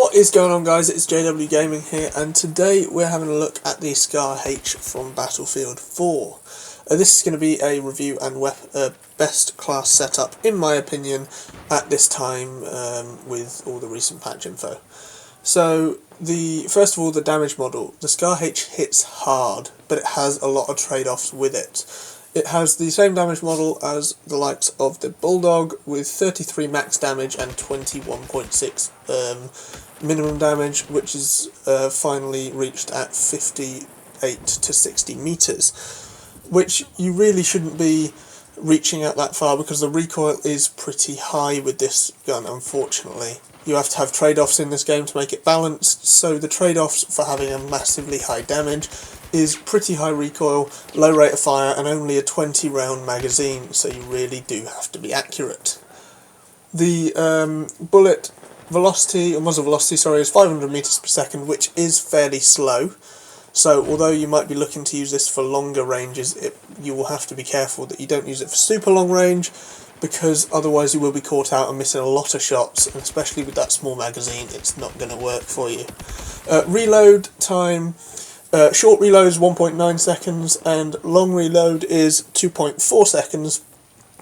What is going on, guys? It's JW Gaming here, and today we're having a look at the Scar H from Battlefield 4. This is going to be a review and best class setup, in my opinion, at this time with all the recent patch info. So, first of all, the damage model. The Scar H hits hard, but it has a lot of trade-offs with it. It has the same damage model as the likes of the Bulldog, with 33 max damage and 21.6 minimum damage, which is finally reached at 58 to 60 meters, which you really shouldn't be reaching out that far because the recoil is pretty high with this gun, unfortunately. You have to have trade-offs in this game to make it balanced, so the trade-offs for having a massively high damage is pretty high recoil, low rate of fire, and only a 20 round magazine, so you really do have to be accurate. The bullet velocity, or muzzle velocity, sorry, is 500 meters per second, which is fairly slow. So although you might be looking to use this for longer ranges, you will have to be careful that you don't use it for super long range, because otherwise you will be caught out and missing a lot of shots, and especially with that small magazine, it's not going to work for you. Reload time, short reload is 1.9 seconds, and long reload is 2.4 seconds,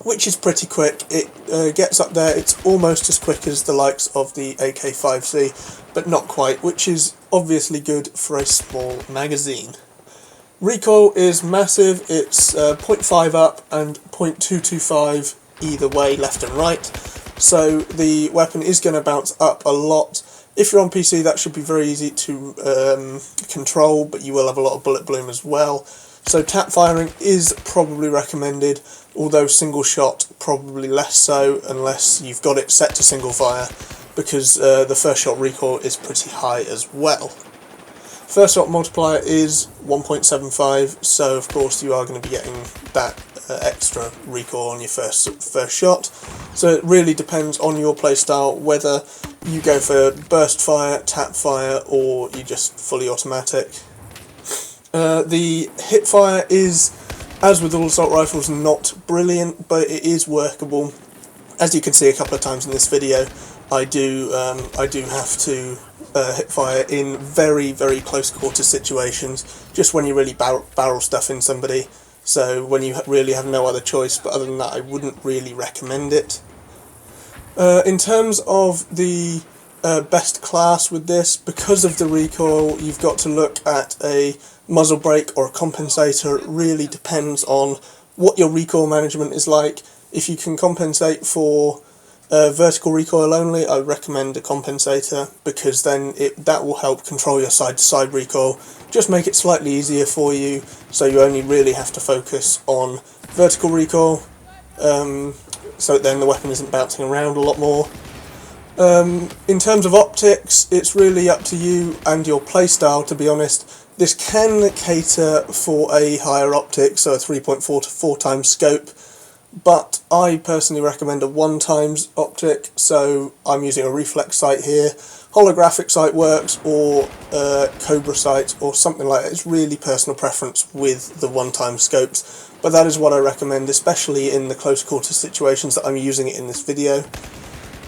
which is pretty quick. It gets up there, it's almost as quick as the likes of the AK-5C, but not quite, which is obviously good for a small magazine. Recoil is massive, it's 0.5 up and 0.225 either way, left and right, so the weapon is going to bounce up a lot. If you're on PC, that should be very easy to control, but you will have a lot of bullet bloom as well. So tap firing is probably recommended, although single shot probably less so, unless you've got it set to single fire, because the first shot recoil is pretty high as well. First shot multiplier is 1.75, so of course you are going to be getting that extra recoil on your first shot. So it really depends on your playstyle whether you go for burst fire, tap fire, or you just fully automatic. The Hipfire is, as with all assault rifles, not brilliant, but it is workable. As you can see a couple of times in this video, I do have to Hipfire in very, very close quarter situations, just when you really barrel stuff in somebody, so when you really have no other choice, but other than that I wouldn't really recommend it. In terms of the best class with this, because of the recoil, you've got to look at a muzzle brake or a compensator. It really depends on what your recoil management is like. If you can compensate for vertical recoil only, I recommend a compensator, because then that will help control your side-to-side recoil, just make it slightly easier for you, so you only really have to focus on vertical recoil, so then the weapon isn't bouncing around a lot more. In terms of optics, it's really up to you and your playstyle, to be honest. This can cater for a higher optic, so a 3.4 to 4 times scope, but I personally recommend a 1 times optic, so I'm using a reflex sight here. Holographic sight works, or Cobra sight, or something like that. It's really personal preference with the 1 times scopes, but that is what I recommend, especially in the close quarter situations that I'm using it in this video.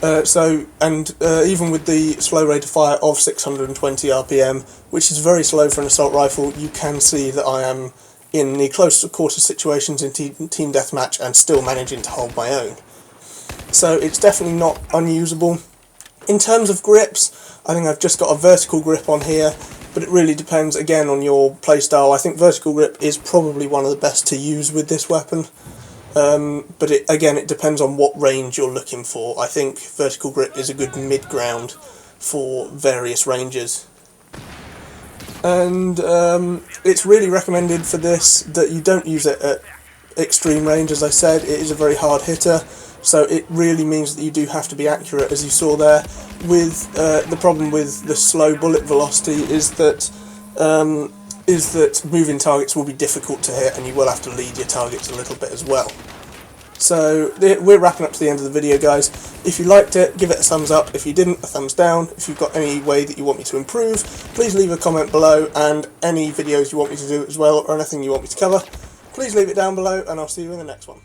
Even with the slow rate of fire of 620 RPM, which is very slow for an assault rifle, you can see that I am in the close quarter situations in team deathmatch and still managing to hold my own. So it's definitely not unusable. In terms of grips, I think I've just got a vertical grip on here, but it really depends again on your playstyle. I think vertical grip is probably one of the best to use with this weapon. But it depends on what range you're looking for. I think vertical grip is a good mid-ground for various ranges. And it's really recommended for this that you don't use it at extreme range. As I said, it is a very hard hitter, so it really means that you do have to be accurate, as you saw there. With the problem with the slow bullet velocity is that moving targets will be difficult to hit, and you will have to lead your targets a little bit as well. So we're wrapping up to the end of the video, guys. If you liked it, give it a thumbs up. If you didn't, a thumbs down. If you've got any way that you want me to improve, please leave a comment below, and any videos you want me to do as well, or anything you want me to cover, please leave it down below, and I'll see you in the next one.